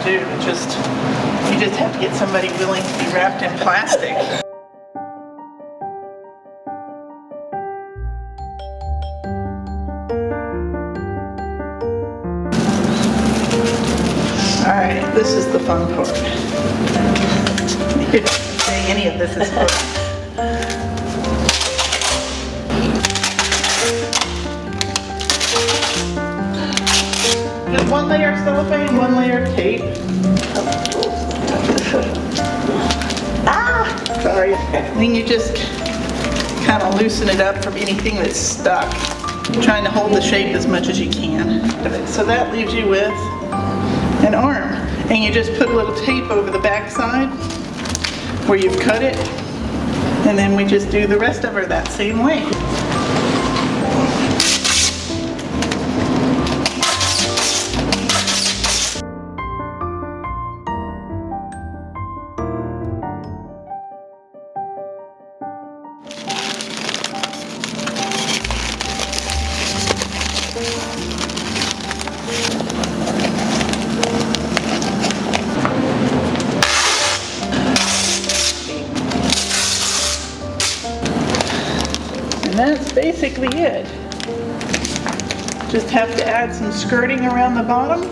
do. You just have to get somebody willing to be wrapped in plastic. All right, this is the fun part. You're not saying any of this is fun. Just one layer of cellophane, one layer of tape. Sorry. And then you just kind of loosen it up from anything that's stuck. Trying to hold the shape as much as you can. So that leaves you with an arm. And you just put a little tape over the back side where you've cut it. And then we just do the rest of her that same way. And that's basically it. Just have to add some skirting around the bottom.